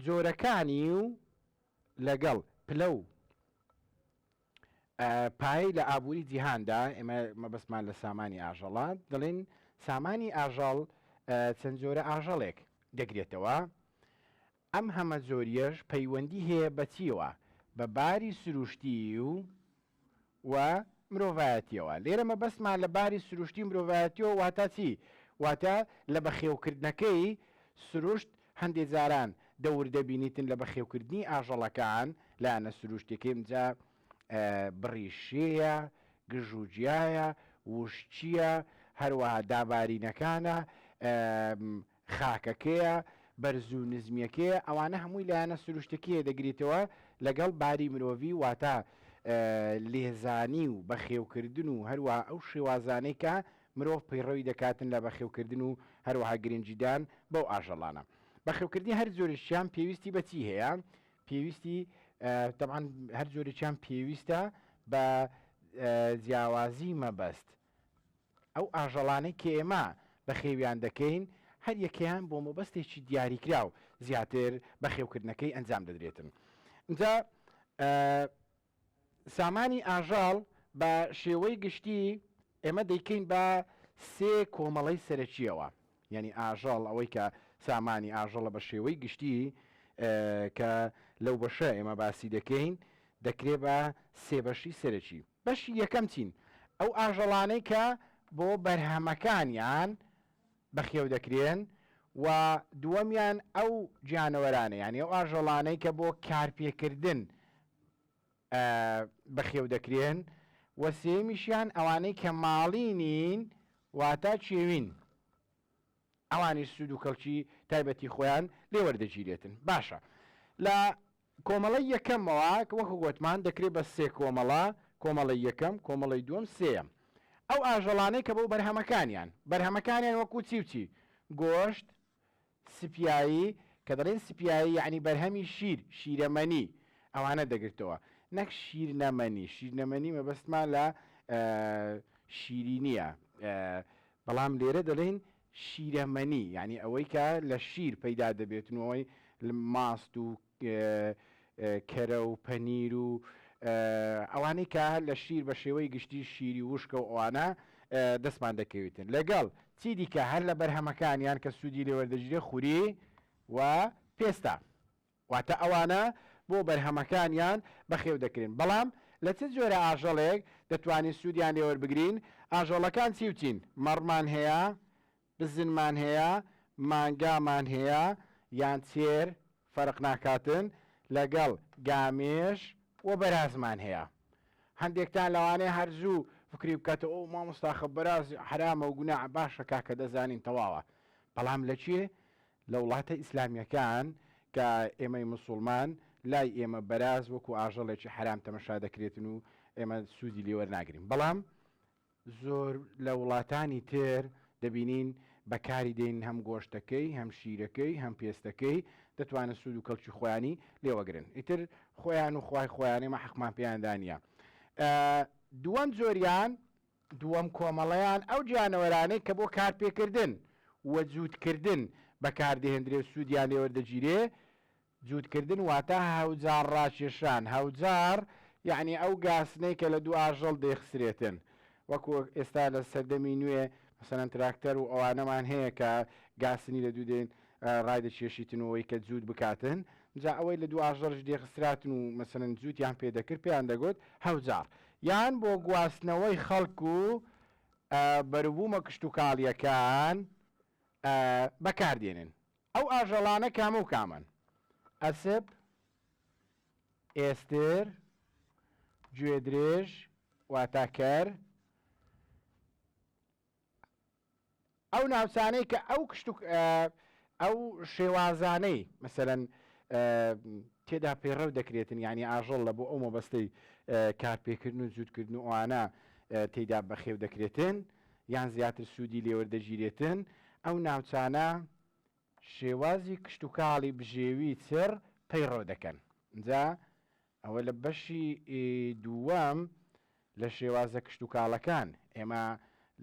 جۆرەکانی و لەگەڵ پلە و پای لە ئابووری جیهاندا ئێمە مەبەستمان لە سامانی ئاژەڵات دەڵێن سامانی ئاژەڵ چەند جۆرە ئاژەڵێک دەگرێتەوە. ئەم هەمە زۆریەش پەیوەندی هەیە بەچیەوە بە باری سروشتی و مرۆڤایەتیەوە. لێرە مەبەستمان لە باری سروشتی مرۆڤایەتیەوە واتە چی؟ واتە لە بەخێوکردنەکەی سروشت هەندێک جاران دەور دەبینیتن لە بەخێوکردنی ئاژەڵەکان لایەنە سروشتەکەی جا بڕیشەیە، گژوجیایە، وشچیە، هەروەها دابارینەکانە، خاکەکەیە، بەرز و نزمیەکەیە، ئەوانە هەمووی لایەنە سروشتەکەیە دەگریتەوە لەگەڵ باری مرۆڤی واتە لێزانی و بەخێوکردن و هەروەها ئەو شێوازانەی کە مرۆڤ پەیڕەوی دەکاتن لە بەخێوکردن و هەروەها گرنگجیدان بەو ئاژەڵانە. بەخێوکردنی هەر جۆرەشیان پێویستی بەچی هەیە؟ پێویستی طبعاً هەر جۆرەیان پێویستە بە جیاوازی مەبەست. ئەو ئاژەڵانەی کە ئێمە بەخێویان دەکەین هەر یەکەیان بۆ مەبەستێکی دیاریکرا و زیاتر بەخێوکردنەکەی ئەنجام دەدرێتن. اینجا سامانی ئاژەڵ بە شێوەی گشتی ئێمە دەیکەین بە سێ کۆمەڵەی سەرەکیەوە. یعنی ئاژەڵ ئەوەی کە سامانی ئاژەڵە بە شێوەی گشتی کە لەو بەشە ئێمە باسی دەکەین دەکرێت بە سێ بەشی سەرەکی. بەشی یەکەم چین؟ ئەو ئاژەڵانەی کە بۆ بەرهەمەکانیان بەخێو دەکرێن و دووەمیان ئەو گیانەوەرانە، یعنی ئەو ئاژەڵانەی کە بۆ کارپێکردن بەخێو دەکرێن و سێمیشیان ئەوانەی کە ماڵی نین واتە چێوین، ئەوانی سود و کەڵکی تایبەتی خۆیان لێوەردەگیرێتن. باشە، لە کۆمەڵی یەکەمەوە وەکو گوتمان دەکرێت بە سێ کۆمەڵە، کۆمەڵی یەکەم، کۆمەڵی دووەم، سێم. ئەو ئاژەڵانەی کە بۆ بەرهەمەکانیان وەکو چی و چی؟ گۆشت، سپیایی، کە دەڵێن سپیایی یعنی بەرهەمی شیرەمەنی، ئەوانە دەگرتەوە، نەک شیرنەمەنی. شیرنەمەنی مەبەستمان لە شیرینیە، بەڵام لێرە دەڵێن شیرەمەنی، یعنی ئەوەی کە لە شیر پەیدا دەبێتنەوەی ماست و کەرە و پەنیر و ئەوانەی کە لە شیر بە شێوەی گشتی شیری وشکە و ئەوانە دەستمان دەکەوێتن لەگەڵ چی دیکە هەر لە بەرهەمەکانیان کە سوودی لێوەردەگیرێ خوری و پێستا، واتە ئەوانە بۆ بەرهەمەکانیان بەخێو دەکرێن. بەڵام لە چ جۆرە ئاژەڵێک دەتوانین سوودیان لێوەربگرین؟ ئاژەڵەکان چی وچین؟ مەڕمان هەیە، بزنمان هەیە، مانگامان هەیە، یان چێر فەرق ناکاتن لەگەڵ گامێش و بەرازمان هەیە. هەندێکتان لەوانەیە هەرزوو فکری بکاتە ئەو مامۆستاخە بەراز حرامە و گوناح، باشە کاکە دەزانین تەواوە. بەڵام لە چێ؟ لە وڵاتە ئیسلامیەکان کە ئێمەی موسڵمان لای ئێمە بەراز وەکو ئاژەڵێکی حرام تەمەشا دەکرێتن و ئێمە سوودی لێوەرناگرین. بەڵام زۆر لە وڵاتانی تر دەبینین بەکاری دێن هەم گۆشتەکەی، هەم شیرەکەی، هەم پێستەکەی دەتوانێت سوود و کەڵکی خۆیانی لێوەگرن. ئیتر خۆیان و خوای خۆیانێمە حەقمان پێیاندانە. دووەم جۆریان، دووەم کۆمەڵەیان ئەو گیانەوەرانەی کە بۆ کارپێکردن وە جوودکردن بەکاردەهێنرێ سوودیان لێوەردەگیرێ. جوودکردن واتە هەوجار ڕاکێشان. هەوجار یعنی ئەو گاسنەی کە لە دوو ئاژەڵ دەیخسرێتن، وەکو ئێستا لە سەردەمی نوێ مەسەلەن تراکتەر و ئەوانەمان هەیە کە گاسنی لە دوو دێن ڕایدەکێشیتنەوەی کە جوود بکاتن، جا ئەوەی لە دوو ئاژەڵش دێخستراتن و مەسەلەن جووتیان پێدەکرد پێیان دەگوت هەوجار. یان بۆ گواستنەوەی خەڵک و بەروبوومە کشت و کاڵیەکان بەکاردێنن. ئەو ئاژەڵانە کامە و کامن؟ ئەسپ، ئێستر، گوێدرێژ واتاکەر، ئەو ناوچانەی کە ئەو شێوازانەی مەسەلەن تێدا پێڕەو دەکرێتن، یعنی ئاژەڵ لە بۆ ئەو مەبەستەی کارپێکردن و جوودکردن و ئەوانە تێدا بەخێو دەکرێتن یان زیاتر سوودی لێوەردەگیرێتن، ئەو ناوچانە شێوازی کشت و کاڵی بژێوی چر پەیڕەو دەکەن. اینجا ئەوە لە بەشی دووەم لە شێوازە کشت و کاڵەکان ئێمە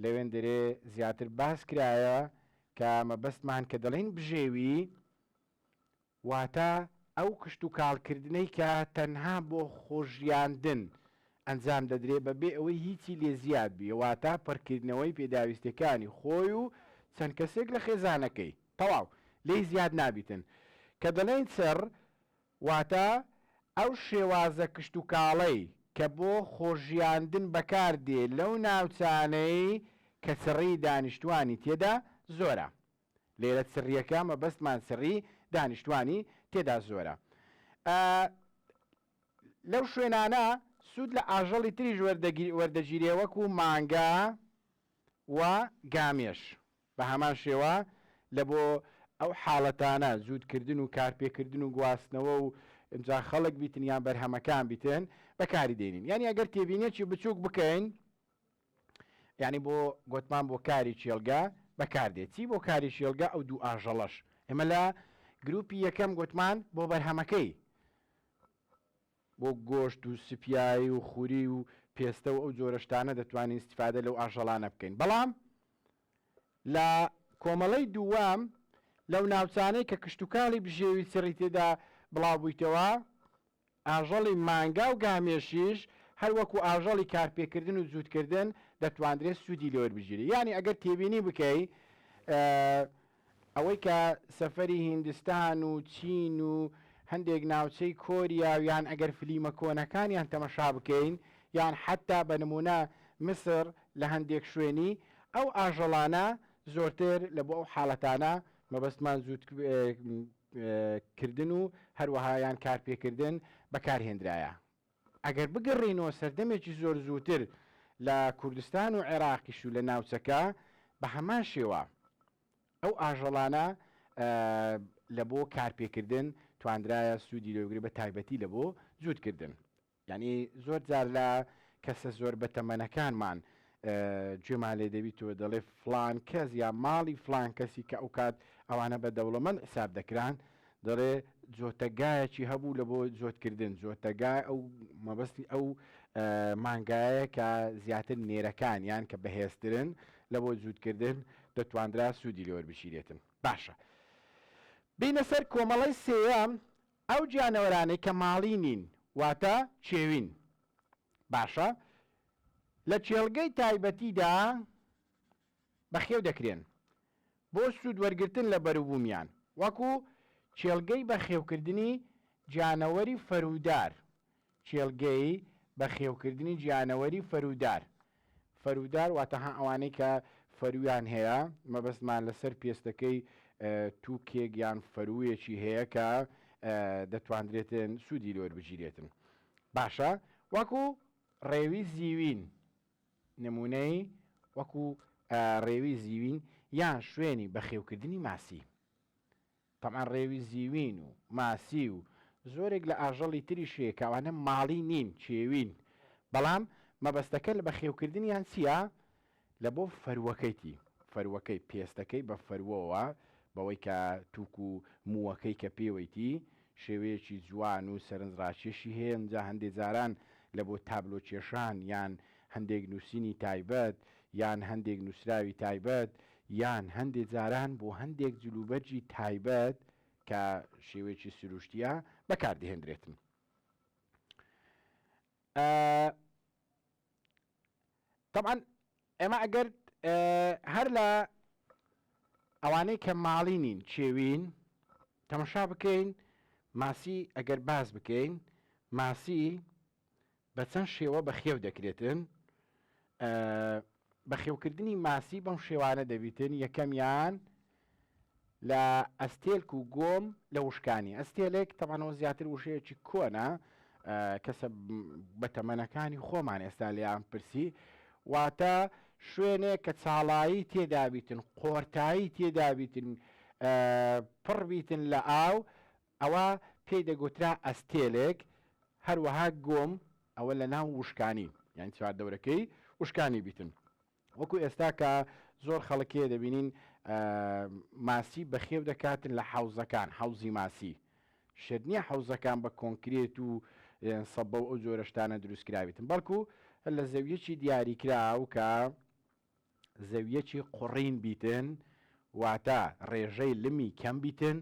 لەوێن دەرێ زیاتر باس کرایە کە مەبەستمان کە دەڵێن بژێوی واتە ئەو کشت و کاڵکردنەی کە تەنها بۆ خۆشیاندن ئەنجام دەدرێت بەبێ ئەوەی هیچی لێ زیاد بێ، واتە پڕکردنەوەی پێداویستەکانی خۆی و چەند کەسێک لە خێزانەکەی تەواو لێی زیاد نابیتن. کە دەڵێن چڕ واتە ئەو شێوازە کشت و کاڵەی کە بۆ خۆشیاندن بەکاردێ لەو ناوچانەی کە سڕی دانیشتوانی تێدا زۆرە. لێرە سڕیەکە مەبەستمان سڕی دانیشتوانی تێدا زۆرە. لەو شوێنانە سوود لە ئاژەڵی تریژ وەردەگیرێ وەکو مانگا و گامێش. بە هەمان شێوە لە بۆ ئەو حاڵەتانە زودکردن و کارپێکردن و گواستنەوە و ئەجا خەڵک بیتن یان بەرهەمەکان بیتن بەکاری دێنین. یعنی ئەگەر تێبینێکی بچووک بکەین یعنی بۆ گوتمان بۆ کاری چێلگا بەکاردێت. چی بۆ کاری چێلگا؟ ئەو دوو ئاژەڵەش. ئێمە لە گروپی یەکەم گوتمان بۆ بەرهەمەکەی بۆ گۆشت و سپیایی و خوری و پێستە و ئەو جۆرەشتانە دەتوانین استیفادە لەو ئاژەڵانە بکەین. بەڵام لە کۆمەڵەی دووەم لەو ناوچانەی کە کشتتوکاڵی بژێوی سڕی تێدا بڵاو بوویتەوە ئاژەڵی مانگا و گامێشیش هەروەکو ئاژەڵی کارپێکردن و زودکردن دەتواندرێت سوودی لێوەربژێری. یعنی ئەگەر تێبینی بکەی ئەوەی کە سەفەری هیندستان و چین و هەندێک ناوچەی کۆریا و یان ئەگەر فلیمە کۆنەکانیان تەمەشا بکەین یان حتا بە نمونە مسر لە هەندێک شوێنی ئەو ئاژەڵانە زۆرتر لە بۆ ئەو حاڵەتانە مەبەستمان زودکردن و هەروەها یان کارپێکردن بەکارهێنرایە. ئەگەر بگەڕێنەوە سەردەمێکی زۆر زووتر لە کوردستان و عێراقیش و لە ناوچەکە بە هەمان شێوە ئەو ئاژەڵانە لە بۆ کارپێکردن توانرایە سوودی لێوەگری بە تایبەتی لە بۆ زودکردن. یعنی زۆر جار لە کەسە زۆر بەتەمەنەکانمان گوێمان لێ دەبیتەوە دەڵێ فلان کەس یا ماڵی فلان کەسی کە ئەو کات ئەوانە بە دەوڵەمەند حساب دەکران دەڵێ جۆتەگایەکی هەبوو لە بۆ جۆتکردن. جۆتەگای ئەو مەبەستی ئەو مانگایە کە زیاتر نێرەکان یان کە بەهێزترن لە بۆ جودکردن دەتواندرا سوودی لێوەربژیرێتن. باشە بینە سەر کۆمەڵی سێیەم ئەو گیانەوەرانەی کە ماڵی نین واتە چێوین. باشە لە چێلگەی تایبەتیدا بەخێو دەکرێن بۆ سوود وەرگرتن لە بەروبوومیان وەکو چێلگەی بەخێوکردنی گیانەوەری فەرودار. چێلگەی بەخێوکردنی گیانەوەری فەرودار. فەرودار واتەها ئەوانەی کە فەرویان هەیە مەبەستمان لەسەر پێستەکەی تووکێک یان فەروویەکی هەیە کە دەتواندرێتن سوودی لێوەربژیرێتن. باشە وەکو ڕێوی زیوین نمونەی وەکو ڕێوی زیوین یان شوێنی بەخێوکردنی ماسی. تەمان ڕێوی زیوین و ماسی و زۆرێک لە ئاژەڵی تری شێکاوانە ماڵی نین چێوین بەڵام مەبەستەکە لە بەخێوکردنیان چییە؟ لە بۆ فەروەکەیتی فەروەکەی پێستەکەی بە فەروەوە بەوەی کە تووک و مووەکەی کە پێوەیتی شێوەیەکی جوان و سەرنجڕاکێشی هەیە. جا هەندێک جاران لە بۆ تابلۆ کێشان یان هەندێک نووسینی تایبەت یان هەندێک نووسراوی تایبەت یان هەندێک جاران بۆ هەندێک جلوبەرجی تایبەت کە شێوەیەکی سروشتیە بەکاردەهێنرێتن. طبعا ئێمە ئەگەر هەر لە ئەوانەی کە ماڵی نین چێوین تەماشا بکەین ماسی ئەگەر باز بکەین ماسی بە چەند شێوە بەخێو دەکرێتن. بەخێوکردنی ماسی بەم شێوانە دەبیتن. یەکەمیان لە ئەستێلک و گۆم لە وشکانی. ئەستێلێک تەمانەوە زیاتر وشەیەکی کۆنە کەسە بەتەمەنەکانی خۆمان ئێستا لێیان پرسی واتە شوێنێک کە چاڵایی تێدابیتن قۆرتایی تێدابیتن پڕ بیتن لە ئاو ئەوە پێی دەگوترا ئەستێلێک. هەروەها گۆم ئەوە لە ناو وشکانی یان چواردەورەکەی وشکانی بیتن. وەکو ئێستا کە زۆر خەڵکێ دەبینین ماسی بەخێو دەکاتن لە حەوزەکان حەوزی ماسی شت نییە حەوزەکان بە کۆنکرێت و سەبە و ئەو جۆرەشتانە دروستکراویتن بەڵکو لە زەویەکی دیاریکراو کە زەویەکی قوڕین بیتن واتە ڕێژەی لمی کەم بیتن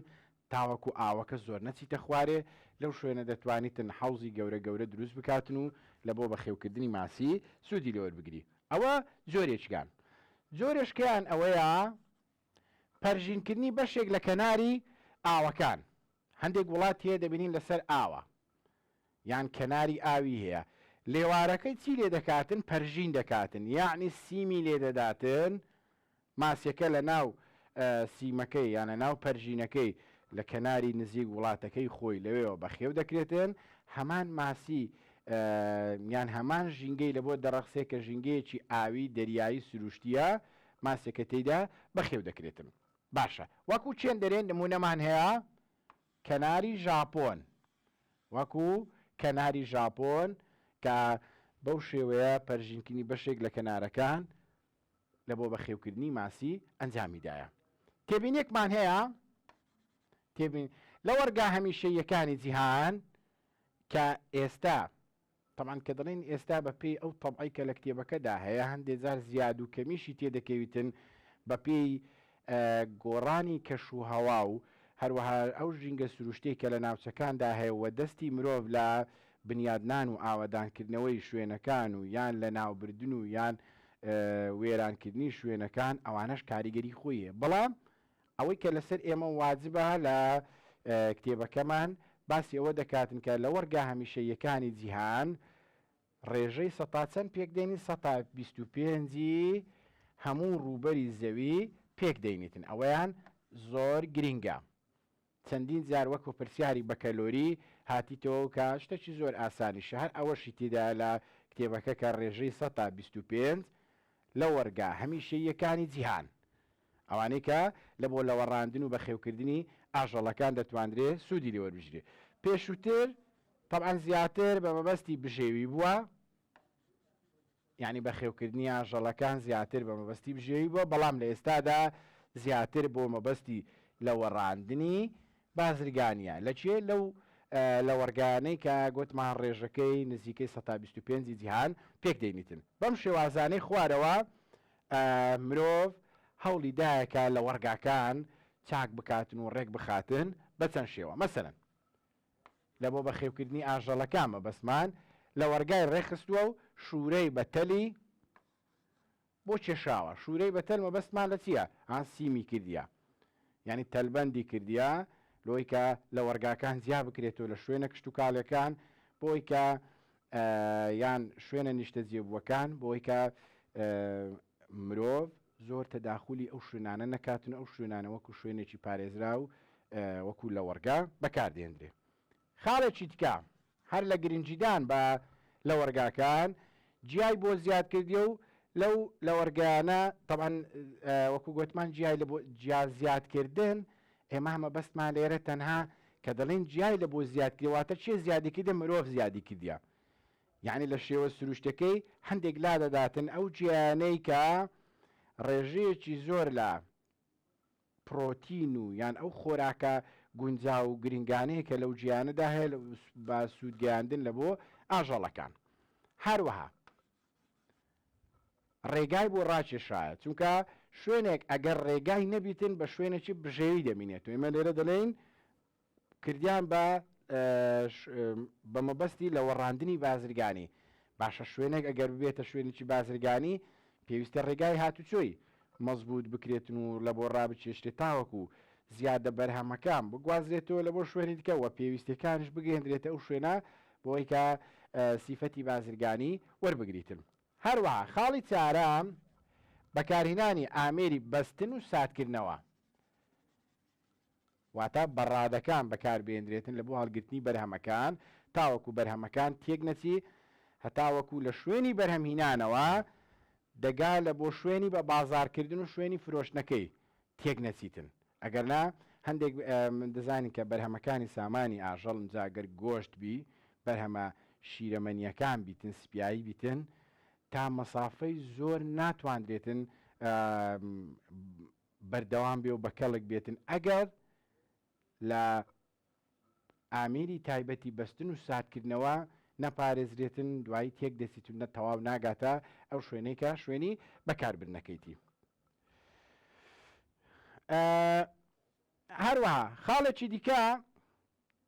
تاوەکو ئاوەکە زۆر نەچیتە خوارێ لەو شوێنە دەتوانیتن حەوزی گەورە گەورە دروست بکاتن و لە بۆ بەخێوکردنی ماسی سوودی لەوەربگری. ئەوە زۆرێکیان. زۆرێشکیان ئەوەیە پەرژینکردنی بەشێک لە کەناری ئاوەکان. هەندێک وڵات هەیە دەبینین لەسەر ئاوە یان کەناری ئاوی هەیە، لێوارەکەی چی لێ دەکاتن؟ پەرژین دەکاتن، یعنی سیمی لێ دەداتن، ماسیەکە لە ناو سیمەکەی یان لە ناو پەرژینەکەی لە کەناری نزیک وڵاتەکەی خۆی لەوێەوە بەخێو دەکرێتن، هەمان ماسی یان هەمان ژینگەی لە بۆ دەڕەخسێ کە ژینگەیەکی ئاوی دەریایی سروشتیە ماسێکە تێیدا بەخێو دەکرێتن. باشە، وەکو چێن دەرێن نمونەمان هەیە کەناری ژاپۆن، وەکو کەناری ژاپۆن کە بەو شێوەیە پەرژینکردنی بەشێک لە کەنارەکان لە بۆ بەخێوکردنی ماسی ئەنجامیدایە. تێبینێکمان هەیە لە وەرگا هەمیشەییەکانی جیهان کە ئێستا طبعاً کە دەڵێن ئێستا بە پێی ئەو تەبعی کە لە کتێبەکەدا هەیە هەندێک جار زیاد و کەمیشی تێدەکەویتن بە پێی گۆڕانی کەش و هەوا و هەروەها ئەو ژینگە سروشتەی کە لە ناوچەکاندا هەیە و دەستی مرۆڤ لە بنیادنان و ئاوەدانکردنەوەی شوێنەکان و یان لە ناوبردن و یان وێرانکردنی شوێنەکان ئەوانەش کاریگەری خۆیە. بەڵام ئەوەی کە لەسەر ئێمە واجبە لە کتێبەکەمان باسی ئەوە دەکاتن کە لە وەرگا هەمیشەییەکانی جیهان ڕێژەی سەتا چەند پێکدێنی 125 هەموو ڕووبەری زەوی پێکدەینێتن. ئەوەیان زۆر گرینگە. چەندین جار وەکو پرسیاری بە کەلۆری هاتیتەوە کە شتێکی زۆر ئاسانیشە، هەر ئەوەشی تێدا لە کتێبەکە کە ڕێژەی 125 لە وەرگا هەمیشەییەکانی جیهان، ئەوانەی کە لە بۆ لەوەڕاندن و بەخێوکردنی ئاژەڵەکان دەتواندرێت سوودی لێوەربژرێ. پێشووتر طبعاً زیاتر بە مەبەستی بژێوی بووە، یعنی بەخێوکردنی ئاژەڵەکان زیاتر بە مەبەستی بژێوی بووە، بەڵام لە ئێستادا زیاتر بۆ مەبەستی لەوەڕاندنی بازرگانیە. لەکوێ لە وەرگانەی کە گوتمان ڕێژەکەی نزیکەی 125 جیهان پێکدەینیتن. بەم شێوازانەی خوارەوە مرۆڤ هەوڵی دایەکە لە وەرگاکان چاک بکاتن و ڕێک بخاتن بە چەند شێوە. مەسەلەن لە بۆ بەخێوکردنی ئاژەڵەکان مەبەستمان لە وەرگای ڕێخستووە و شوورەی بەتەلی بۆ کێشاوە. شوورەی بەتەل مەبەستمان لە چییە؟ ئان سیمی کردیە، یعنی تەلبەندی کردیە لۆی کە لە وەرگاکان جیا بکرێتەوە لە شوێنە کشت و کاڵەکان، بۆی کە یان شوێنە نیشتە جێبووەکان، بۆی کە مرۆڤ زۆر تەداخلی ئەو شوێنانە نەکاتن، ئەو شوێنانە وەکو شوێنێکی پارێزرا و وەکو لە وەرگا بەکاردێنرێ. خاڵێکی تکە هەر لە گرنجیدان بە لە وەرگاکان جیای بۆ زیاد کردیە و لە وەرگانە طبعاً وەکو گوتمان جیای لە بۆ جیا زیادکردن ئێمە هەمە بەستمان لێرە تەنها کە دەڵێن جیای لە بۆ زیادکردواتە چێ زیادیکردە مرۆڤ زیادی کردیە، یعنی لە شێوە سروشتەکەی هەندێک لا دەداتن ئەو جیانەی کە ڕێژەیەکی زۆر لە پرۆتین و یان ئەو خۆراکە گونجا و گرنگانەیە کە لەو جیانەدا هەیە بە سوودگەیاندن لە بۆ ئاژەڵەکان. هەروەها ڕێگای بۆ ڕاکێشایە، چونکە شوێنێک ئەگەر ڕێگای نەبیتن بە شوێنێکی بژێوی دەمینێت و ئێمە لێرە دەڵێن کردیان بە مەبەستی لە وەڕاندنی بازرگانی. باشە شوێنێک ئەگەر ببێتە شوێنێکی بازرگانی پێویستە ڕێگای هاتوچۆی مەزبوط بکرێتن و لە بۆ ڕابچێشتێت تاوەکو زیادە بەرهەمەکان بگوازرێتەوە لە بۆ شوێنی دیکە و پێویستەکانش بگەێنرێتە ئەو شوێنە بۆی کە سیفەتی بازرگانی وەربگریتن. هەروەها خاڵی چارەم بەکارهێنانی ئامێری بەستن و ساتکردنەوە، واتە بەڕادەکان بەکاربێنرێتن لە بۆ هەڵگرتنی بەرهەمەکان تاوەکو بەرهەمەکان تێک نەچی، هەتاوەکو لە شوێنی بەرهەمهێنانەوە دەگا لە بۆ شوێنی بە بازارکردن و شوێنی فرۆشتنەکەی تێک نەچیتن. ئەگەرنا هەندێک دەزانین کە بەرهەمەکانی سامانی ئاژەڵ جاگەر گۆشت بی، بەرهەمە شیرەمەنیەکان بیتن، سپیایی بیتن، تا مەسافەی زۆر ناتواندرێتن بەردەوام بێ و بەکەڵک بێتن ئەگەر لە ئامێری تایبەتی بەستن و ساتکردنەوە نەپارێزرێتن، دوایی تێک دەچیتون نە تەواو ناگاتە ئەو شوێنەی کە شوێنی بەکاربردنەکەیتی. هەروەها خاڵێکی دیکە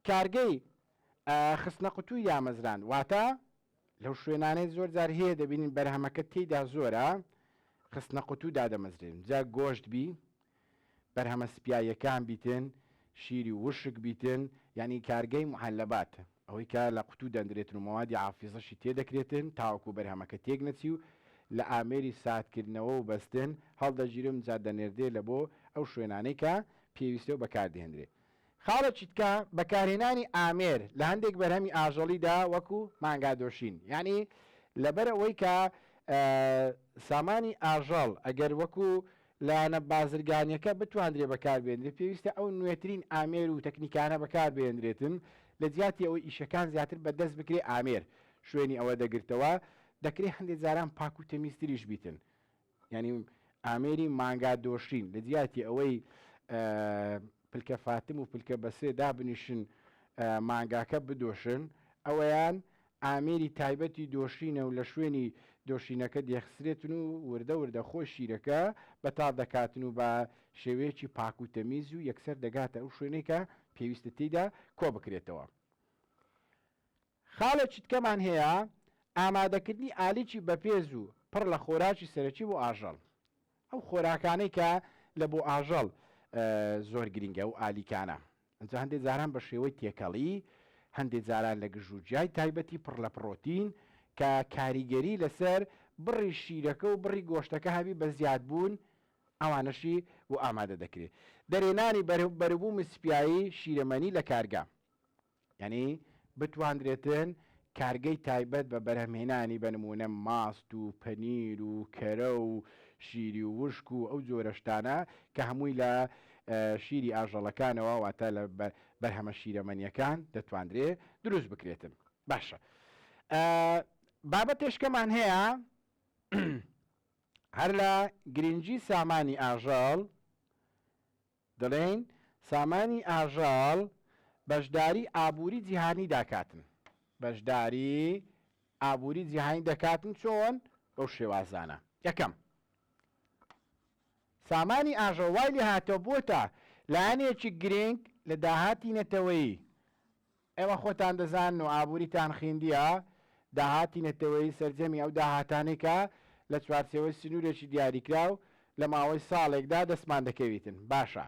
کارگەی خستنە قوتووی دامەزران واتە لەو شوێنانەی زۆر جار هەیە دەبینین بەرهەمەکە تێیدا زۆرە خستنە قوتوو دادەمەزرێن جا گۆشت بی بەرهەمە سپایەکان بیتن شیری وشک بیتن یعنی کارگەی محەلەبات ئەوەی کە لە قوتوو دەندرێتن و مەوادی حافیزەشی تێدەکرێتن تاوەکو بەرهەمەکە تێک نەچی و لە ئامێری ساتکردنەوە و بەستن هەڵدەگیرم جا دەنێردێ لە بۆ ئەو شوێنانەی کە پێویستە و بەکاردێنرێت خاڵێکی تکە بەکارهێنانی ئامێر لە هەندێک بەرهەمی ئاژەڵیدا وەکو مانگادۆشین یعنی لەبەر ئەوەی کە سامانی ئاژەڵ ئەگەر وەکو لایەنە بازرگانیەکە بتواندرێ بەکاربێنرێت پێویستە ئەو نوێترین ئامێر و تەکنیکانە بەکاربێنرێتن لە جیاتی ئەوەی ئیشەکان زیاتر بەدەست بکرێ ئامێر شوێنی ئەوە دەگرتەوە دەکرێت هەندێک جاران پاک و تەمیزتریش بیتن یعنی ئامێری مانگادۆشین لە جیاتی ئەوەی پلکە فاتم و پلکە بەسێ دابنیشن مانگاکە بدۆشن ئەوەیان ئامێری تایبەتی دۆشینە و لە شوێنی دۆشینەکە دێخسرێتن و وردە وردە خۆش شیرەکە بەتاڵ دەکاتن و بە شێوەیەکی پاک و تەمیز و یەکسەر دەگاتە ئەو شوێنێکە پێویستە تێیدا کۆ بکرێتەوە خاڵێکی تکەمان هەیە ئامادەکردنی ئالیکی بەپێز و پڕ لە خۆراکی سەرەکی بۆ ئاژەڵ ئەو خۆراکانەی کە لە بۆ ئاژەڵ زۆر گرنگە و ئالیکانە ئەنجا هەندێک جاران بە شێوەی تێکەڵی هەندێک جاران لە گژوجیای تایبەتی پڕ لە پرۆتین کە کاریگەری لەسەر بڕی شیرەکە و بڕی گۆشتەکە هەبی بە زیاد بوون ئەوانەشی بۆ ئامادە دەکرێت دەرێنانی بەرەبووم سپایی شیرەمەنی لە کارگا یعنی بتواندرێتن کارگەی تایبەت بە بەرهەمهێنانی بەنمونە ماست و پەنیر و کەرە و شیری و وشک و ئەو جۆرەشتانە کە هەمووی لە شیری ئاژەڵەکانەوە واتە لە بەرهەمە شیرەمەنیەکان دەتواندرێ دروست بکرێتن باشە بابەتێشکەمان هەیە هەر لە گرنگی سامانی ئاژەڵ دەڵێن سامانی ئاژەڵ بەشداری ئابووری جیهانی داکاتن بەشداری ئابووری جیهانی دەکاتن چۆن بەو شێوازانە یەکەم سامانی ئاژەڵ وای لێ هاتەوە بۆتە لایەنێکی گرنگ لە داهاتی نەتەوەیی ئێوە خۆتان دەزانن و ئابووریتان خوێندیە داهاتی نەتەوەیی سەرجەمی ئەو داهاتانێکە لە چوارچێوەی سنوورێکی دیاریکراو لە ماوەی ساڵێکدا دەستمان دەکەویتن باشە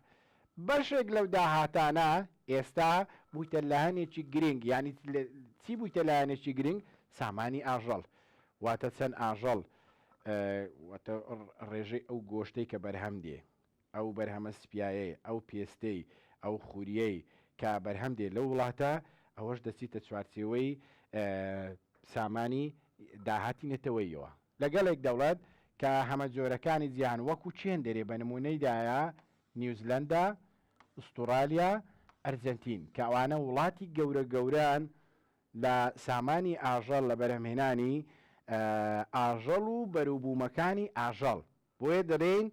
بەشێک لەو داهاتانە ئێستا بوویتە لایەنێکی گرنگ یعنی چی بوویتە لایەنێکی گرنگ سامانی ئاژەڵ واتە چەند ئاژەڵ ڕێژەی ئەو گۆشتەی کە بەرهەم دێ ئەو بەرهەمە سپایەی ئەو پێستەی ئەو خوریەی کە بەرهەم دێ لەو وڵاتە ئەوەش دەچیتە چوارچێوەی سامانی داهاتی نەتەوەیەوە لەگەڵێک دەوڵەت کە هەمە جۆرەکانی جیهان وەکو چێن دەرێ بە نمونەیدایە نیوزلەندا ئوستورالیا ئەرجەنتین کە ئەوانە وڵاتی گەورە گەوران لە سامانی ئاژەڵ لە بەرهەمهێنانی ئاژەڵ و بەرووبوومەکانی ئاژەڵ بۆیە دەڵێن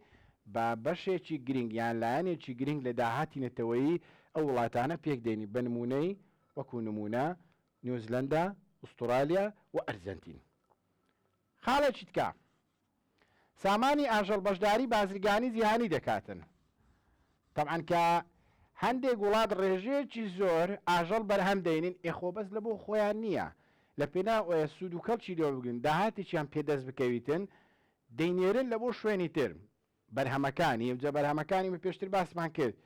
بە بەشێکی گرنگ یان لایەنێکی گرنگ لە داهاتی نەتەوەیی ئەو وڵاتانە پێک دێنی بە نمونەی وەکو نمونە نیوزلەندا ئوستورالیا و ئەرجەنتین خاڵێکی تکە سامانی ئاژەڵ بەشداری بازرگانی جیهانی دەکاتن طبعاً کە هەندێک وڵات ڕێژەیەکی زۆر ئاژەڵ بەرهەم دەینن ئێخۆ بەس لە بۆ خۆیان نییە لە پێنا سوود و کەڵکی لێ بگرن داهاتێکیان پێدەست بکەویتن دەینێرن لە بۆ شوێنی تر بەرهەمەکانی ئەوجا بەرهەمەکانی من پێشتر باسمان کرد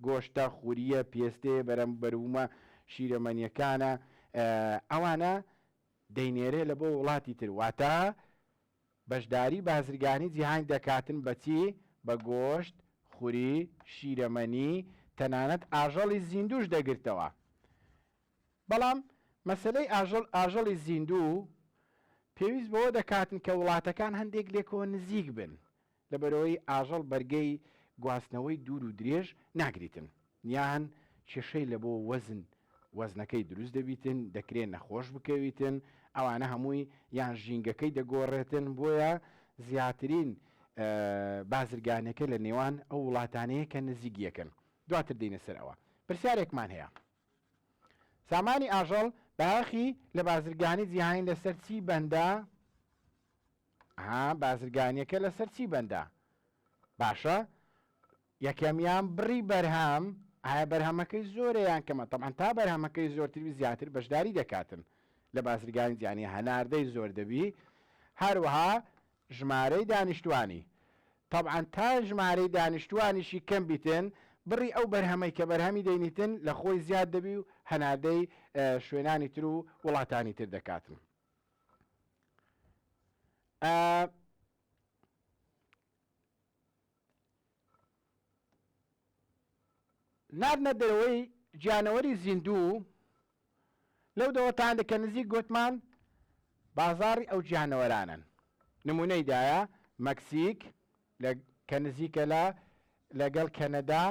گۆشتە خوریە پێستێ بەرەومە شیرەمەنیەکانە ئەوانە دەینێرێ لە بۆ وڵاتی تر واتە بەشداری بازرگانی جیهانی دەکاتن بەچی بە گۆشت خوری شیرەمەنی تەنانەت ئاژەڵی زیندوش دەگرتەوە بەڵام مەسلەی ئاژەڵی زیندوو پێویست بەوە دەکاتن کە وڵاتەکان هەندێک لێکەوە نزیک بن لەبەرەوەی ئاژەڵ بەرگەی گواستنەوەی دوور و درێژ ناگریتن یان کێشەی لە بۆ وەزنەکەی دروست دەبیتن دەکرێت نەخۆش بکەویتن ئەوانە هەمووی یان ژینگەکەی دەگۆڕێتن بۆیە زیاترین بازرگانەکە لە نێوان ئەو وڵاتانەیە کە نزیگیەکەن دواتر دێنە سەرەوە پرسیارێکمان هەیە سامانی ئاژەڵ باخی لە بازرگانی جیهانی لەسەر چی بەندە بازرگانیەکە لەسەر چی بەندە باشە یەکەمیان بڕی بەرهەم ئایا بەرهەمەکەی زۆرە یان کەمە طبعاً تا بەرهەمەکەی زۆرتر زیاتر بەشداری دەکاتن لە بازرگانی زیانی هەناردەی زۆر دەبی هەروەها ژمارەی دانیشتوانی طبعاً تا ژمارەی دانیشتوانیشی کەم بیتن بڕی ئەو بەرهەمەی کە بەرهەمی دەینیتن لە خۆی زیاد دەبی و هەناردەی شوێنانی تر و وڵاتانی تر دەکاتن. نارنە دەرەوەی گیانەوەری زیندوو لەو دەوەتان کە نزیک گوتمان بازاڕی ئەو گیانەوەرانن نمونەیدایە مەکسیک کە نزیکە لەگەڵ کەنەدا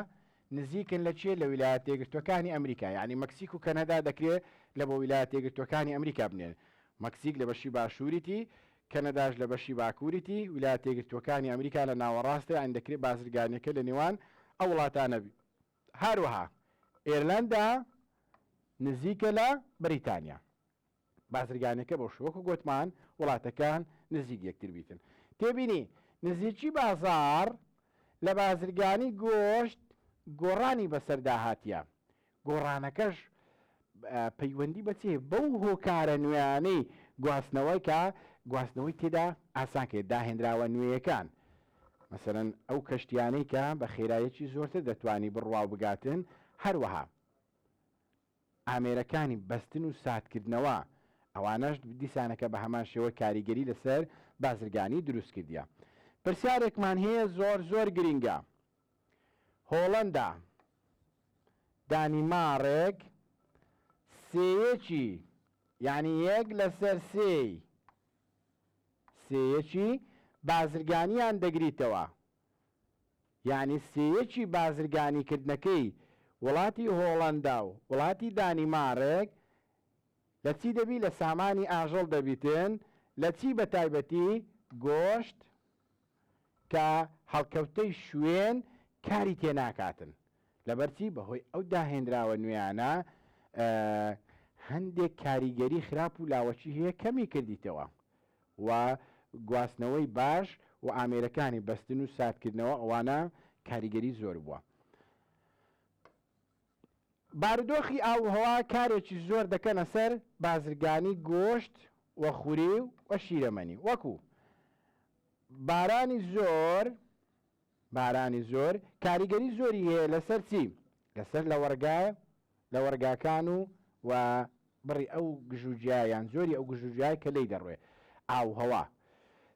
نزیکن لە چێ لە ویلایەتە یەکگرتووەکانی ئەمریکا یعنی مەکسیک و کەنەدا دەکرێت لە بۆ ویلایەتە یەکگرتووەکانی ئەمریکا بنێن مەکسیک لە بەشی باشووریتی کەنەداش لە بەشی باکووریتی ویلایەتە یەکگرتووەکانی ئەمریکا لە ناوەڕاستە ئەن دەکرێت بازرگانیەکە لە نێوان ئەو وڵاتانە بی هەروەها ئێرلندا نزیکە لە بریتانیا بازرگانەکە بۆ شوەکو گوتمان وڵاتەکان نزیک یەکتر بیتن تێبینی نزیکی بازار لە بازرگانی گۆشت گۆڕانی بەسەردا هاتیە گۆڕانەکەش پەیوەندی بەچێ بەو هۆکارە نوێیانەی گواستنەوەی کە گواستنەوەی تێدا ئاسانکێت داهێنراوە نوێیەکان مەسەرەن ئەو کەشتیانەی کە بە خێرایەکی زۆرتر دەتوانی بڕواو بگاتن هەروەها ئامێرەکانی بەستن و ساتکردنەوە ئەوانەش دیسانەکە بە هەمان شێوە کاریگەری لەسەر بازرگانی دروست کردیە پرسیارێکمان هەیە زۆر گرینگە هۆڵەندا دانیمارێک سێیەکی یعنی یەک لەسەر سێیەکی بازرگانیان دەگریتەوە یعنی سێیەکی بازرگانیکردنەکەی وڵاتی هۆڵەندا و وڵاتی دانیمارێک لە چی دەبی لە سامانی ئاژەڵ دەبیتن لە چی بە تایبەتی گۆشت کە هەڵکەوتەی شوێن کاری تێناکاتن لەبەرچی بەهۆی ئەو داهێنراوە نوێیانە هەندێک کاریگەری خراپ و لاوەچی هەیە کەمی کردیتەوە و گواستنەوەی باش و ئامێرەکانی بەستن و ساتکردنەوە ئەوانە کاریگەری زۆر بووە بارودۆخی ئاوهەوا کارێکی زۆر دەکەنە سەر بازرگانی گۆشت و خوری و شیرەمەنی وەکو بارانی زۆر کاریگەری زۆری هەیە لەسەر چی لەسەر لە وەرگاکان و بڕی ئەو گژوجیایان زۆری ئەو گژوجیای کە لی دەڕوێ ئاوهەوا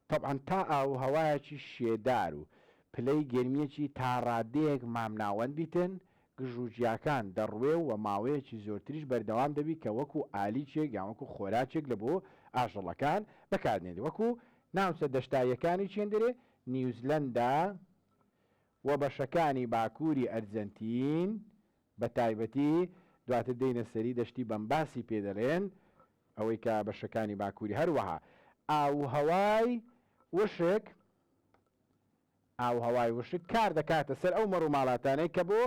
طبعاً تا ئاوهەوایەکی شێدار و پلەی گەرمیەکی تا ڕادەیەک مامناوەند بیتن گژوجیاکان دەڕوێ و ماوەیەکی زۆرتریش بەردەوام دەبی کە وەکو ئالیچێک یان وەکو خۆراکێک لە بۆ ئاژەڵەکان بەکاردێنێت وەکو ناوچە دەشتاییەکانی چێندرێ نیوزلەندا و بەشەکانی باکووری ئەرجەنتین بە تایبەتی دواتر دێنە سەری دەشتی بەمباسی پێدەڵێن ئەوەی کە بەشەکانی باکووری هەروەها ئاوهەوای وشک کار دەکاتە سەر ئەو مەڕووماڵاتانەی کە بۆ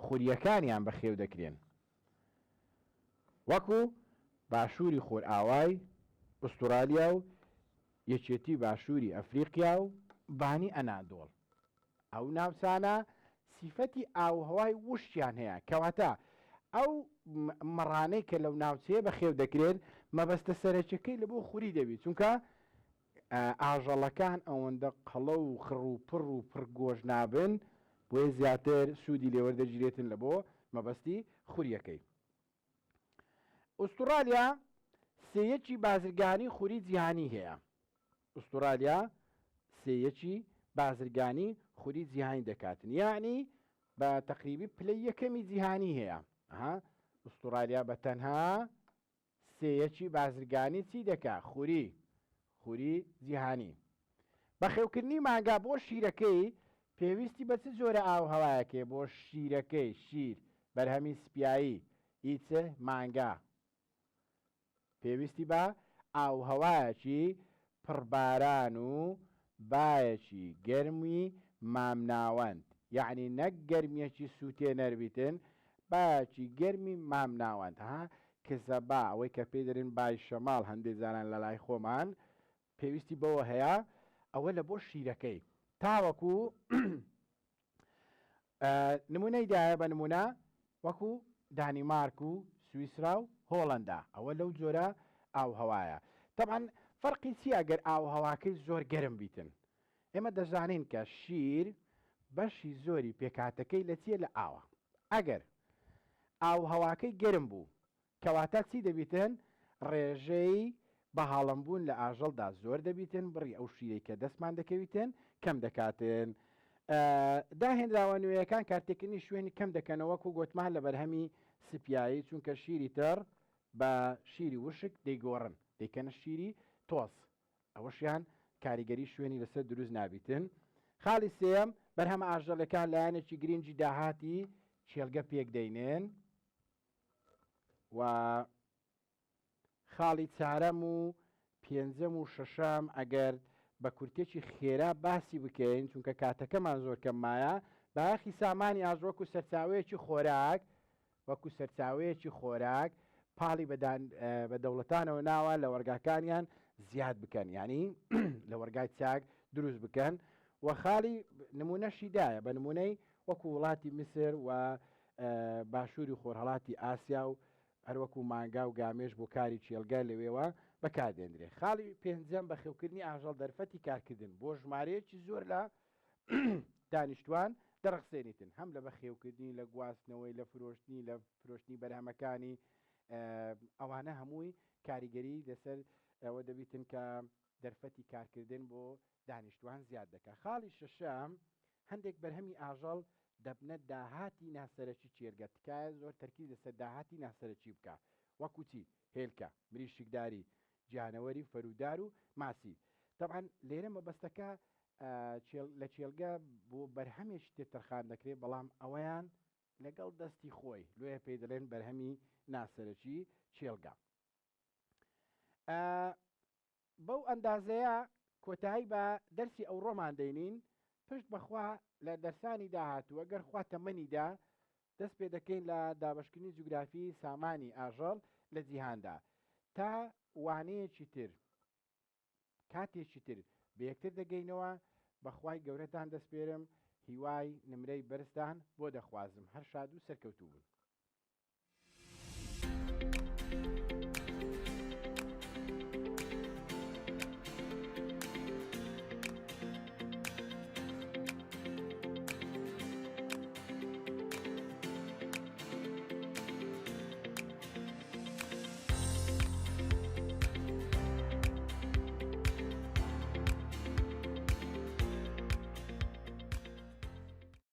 خوریەکانیان بەخێو دەکرێن وەکو باشووری خۆرئاوای ئوستورالیا و یەکێتی باشووری ئەفریقیا و بانی ئەنادۆڵ ئەو ناوچانە سیفەتی ئاوهەوای وشتیان هەیە کەواتە ئەو مەڕانەی کە لەو ناوچەیە بەخێو دەکرێن مەبەستە سەرەکیەکەی لە بۆ خوری دەبێت چونکە ئاژەڵەکان ئەوەندە قەڵە و خڕ و پڕ و پڕگۆژ نابن بۆیە زیاتر سوودی لێوەردەگیرێتن لە بۆ مەبەستی خوریەکەی ئوستورالیا سێیەکی بازرگانی خوری جیهانی هەیە ئوستورالیا سێیەکی بازرگانی خوری جیهانی دەکاتن یعنی بە تەقریبی پلەی یەکەمی جیهانی هەیە ئوستورالیا بە تەنها سێیەکی بازرگانی چی دەکا خوری جیهانی بەخێوکردنی مانگا بۆ شیرەکەی پێویستی بە چ جۆرە ئاوهەوایەکێ بۆ شیرەکەی شیر بەرهەمی سپیایی ئیچە مانگا پێویستی بە ئاوهەوایەکی پڕباران و بایەکی گەرمی مامناوەند یعنی نەک گەرمیەکی سووتێ نەربیتن باەکی گەرمی مامناوەند کەزەبا ئەوەی کە پێ دەرن بای شەماڵ هەندێک زانان لە لای خۆمان پێویستی بەوە هەیە ئەوە لە بۆ شیرەکەی تاوەکو نمونەی دایە بە نمونە وەکو دانیمارک و سویسرا و هۆڵندا ئەوە لەو جۆرە ئاو هەوایە. طبعا فەرقی چی ئەگەر ئاو هەواکەی زۆر گەرم بیتن؟ ئێمە دەزانین کە شیر بەشی زۆری پێکاتەکەی لە چیە؟ لە ئاوە. ئەگەر ئاو هەواکەی گەرم بوو کەواتە چی دەبیتن؟ ڕێژەی بەهاڵەمبوون لە ئاژەڵدا زۆر دەبیتن، بڕی ئەو شیرەی کە دەستمان دەکەویتن کەم دەکاتن. داهێنراوە نوێیەکان کارتێکنی شوێنی کەم دەکەنەوەکو گوتمان لە بەرهەمی سپیایی، چونکە شیری تر بە شیری وشک دەیگۆڕن دەیکەنە شیری تۆس، ئەوەشیان کاریگەری شوێنی لەسەر دروست نابیتن. خاڵی سێم بەرهەمە ئاژەڵەکان لایەنێکی گرنگی داهاتی چێلگە پێک دەینێن. و خاڵی چارەم و پێنجەم و شەشەم ئەگەر بە کورتێکی خێرا باسی بکەین، چونکە کاتەکەمان زۆر کەممایە، باخی سامانی ئاژوەکو سەرچاوەیەکی خۆراک وەکو سەرچاوەیەکی خۆراک پاڵی بە دەوڵەتانەوە ناوە لە وەرگاکانیان زیاد بکەن، یعنی لە وەرگای چاک دروست بکەن. و خاڵی نمونەشی دایە بە نمونەی وەکو وڵاتی میسر و باشووری خۆرهەڵاتی ئاسیا و هەروەکو مانگا و گامێش بۆ کاری چێلگە لەوێوە بەکاردێنرێ. خاڵی پێنجەم بە خێوکردنی ئاژەڵ دەرفەتی کارکردن بۆ ژمارەیەکی زۆر لە دانیشتوان دەرەخسێنیتن، هەم لە بەخێوکردنی لە گواستنەوەی لە فرۆشتنی بەرهەمەکانی ئەوانە هەمووی کاریگەری لەسەر ئەوە دەبیتن کە دەرفەتی کارکردن بۆ دانیشتوان زیاد دەکات. خاڵی شەشەم هەندێک بەرهەمی ئاژەڵ دەبنە داهاتی ناسەرەکی چێرگە، تکایە زۆر تەرکیز لەسەر داهاتی ناسەرەکی بکە، وەکو چی؟ هێلکە، مریشکداری، جانەوەری فەرودار و ماسی. طبعا لێرە مەبەستەکە لە چێلگە بۆ بەرهەمێکی تێتەرخان دەکرێت، بەڵام ئەوەیان لەگەڵ دەستی خۆی لێ پێی دەڵێن بەرهەمی ناسەرەکی چێلگە. بەو ئەندازەیە کۆتایی بە دەرسی ئەو ڕۆمان دەینین. پشت بەخوا لە دەرسانی داهاتوو ئەگەر خوا تەمەنیدا دەست پێ دەکەین لە دابشکردنی جوگرافی سامانی ئاژەڵ لە جیهاندا، تا وانەیەکی تر کاتێکی تر بە یەکتر دەگەینەوە. بەخوای گەورەتان دەست پێرم، هیوای نمرەی بەرزتان بۆ دەخوازم. هەر شاد و سەرکەوتوو بوون.